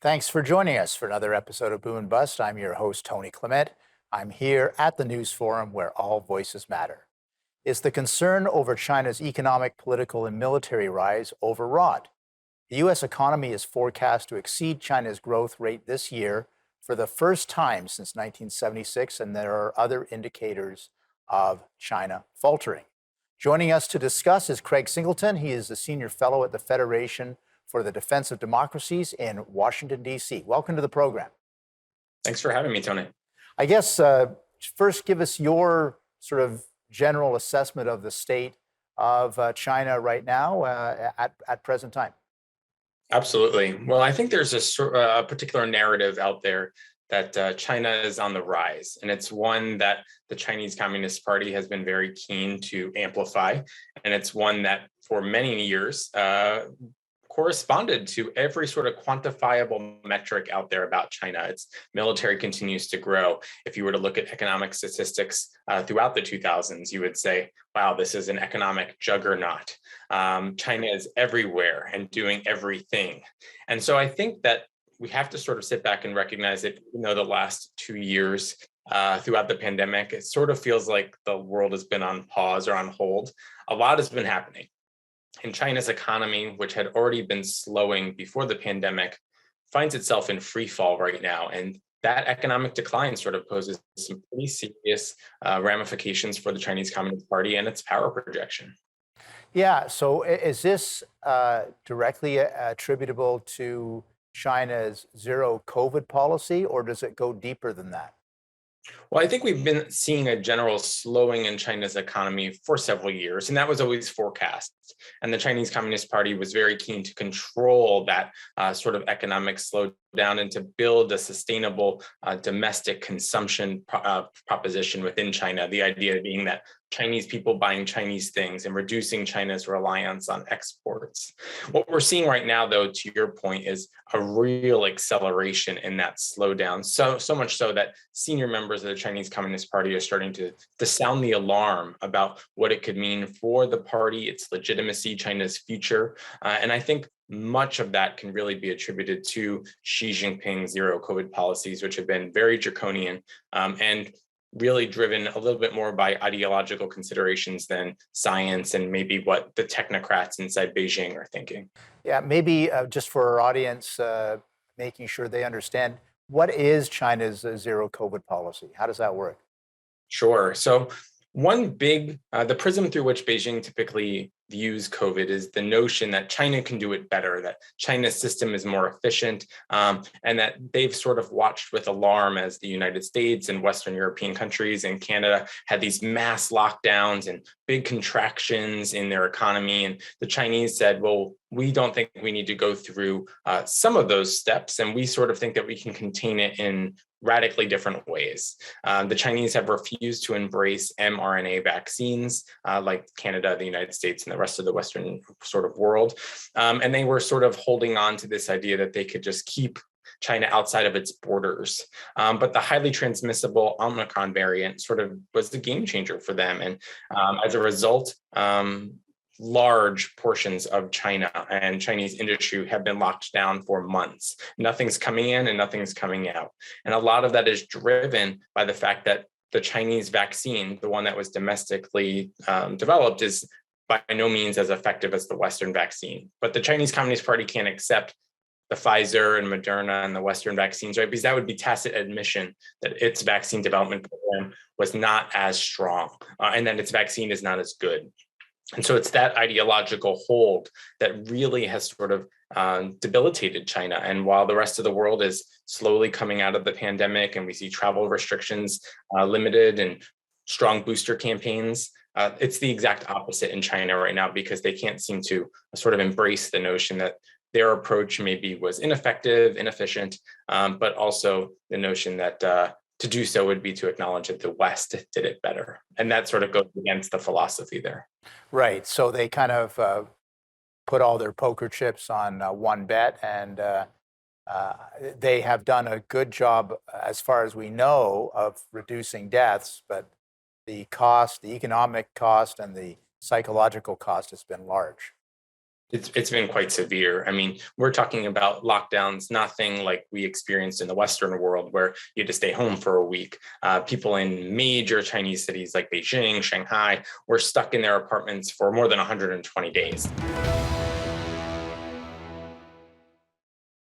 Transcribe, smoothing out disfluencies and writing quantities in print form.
Thanks for joining us for another episode of Boom and Bust. I'm your host, Tony Clement. I'm here at the News Forum where all voices matter. Is the concern over China's economic, political, and military rise overwrought? The U.S. economy is forecast to exceed China's growth rate this year for the first time since 1976, and there are other indicators of China faltering. Joining us to discuss is Craig Singleton. He is a senior fellow at the Federation for the Defense of Democracies in Washington, D.C. Welcome to the program. Thanks for having me, Tony. I guess first give us your sort of general assessment of the state of China right now at present time. Absolutely. Well, I think there's a particular narrative out there that China is on the rise, and it's one that the Chinese Communist Party has been very keen to amplify, and it's one that for many years corresponded to every sort of quantifiable metric out there about China. Its military continues to grow. If you were to look at economic statistics throughout the 2000s, you would say, wow, this is an economic juggernaut. China is everywhere and doing everything. And so I think that we have to sort of sit back and recognize that, the last 2 years throughout the pandemic, it sort of feels like the world has been on pause or on hold. A lot has been happening. And China's economy, which had already been slowing before the pandemic, finds itself in free fall right now. And that economic decline sort of poses some pretty serious ramifications for the Chinese Communist Party and its power projection. Yeah, so is this directly attributable to China's zero COVID policy, or does it go deeper than that? Well, I think we've been seeing a general slowing in China's economy for several years, and that was always forecast. And the Chinese Communist Party was very keen to control that sort of economic slowdown and to build a sustainable domestic consumption proposition within China. The idea being that Chinese people buying Chinese things and reducing China's reliance on exports. What we're seeing right now, though, to your point, is a real acceleration in that slowdown. So much so that senior members of the Chinese Communist Party are starting to sound the alarm about what it could mean for the party, its legitimacy, China's future. And I think much of that can really be attributed to Xi Jinping's zero COVID policies, which have been very draconian and really driven a little bit more by ideological considerations than science and maybe what the technocrats inside Beijing are thinking. Yeah, maybe just for our audience, making sure they understand, what is China's zero COVID policy? How does that work? Sure. So the prism through which Beijing typically views COVID is the notion that China can do it better, that China's system is more efficient, and that they've sort of watched with alarm as the United States and Western European countries and Canada had these mass lockdowns and big contractions in their economy. And the Chinese said, well, we don't think we need to go through some of those steps, and we sort of think that we can contain it in radically different ways. The Chinese have refused to embrace mRNA vaccines like Canada, the United States, and the rest of the Western sort of world. And they were sort of holding on to this idea that they could just keep China outside of its borders. But the highly transmissible Omicron variant sort of was the game changer for them. And as a result, large portions of China and Chinese industry have been locked down for months. Nothing's coming in and nothing's coming out. And a lot of that is driven by the fact that the Chinese vaccine, the one that was domestically developed, is by no means as effective as the Western vaccine. But the Chinese Communist Party can't accept the Pfizer and Moderna and the Western vaccines, right? Because that would be tacit admission that its vaccine development program was not as strong and that its vaccine is not as good. And so it's that ideological hold that really has sort of debilitated China. And while the rest of the world is slowly coming out of the pandemic and we see travel restrictions limited and strong booster campaigns, it's the exact opposite in China right now because they can't seem to sort of embrace the notion that their approach maybe was ineffective, inefficient, but also the notion that to do so would be to acknowledge that the West did it better. And that sort of goes against the philosophy there. Right. So they kind of put all their poker chips on one bet, and they have done a good job, as far as we know, of reducing deaths, but the cost, the economic cost, and the psychological cost has been large. It's been quite severe. I mean, we're talking about lockdowns, nothing like we experienced in the Western world where you had to stay home for a week. People in major Chinese cities like Beijing, Shanghai, were stuck in their apartments for more than 120 days.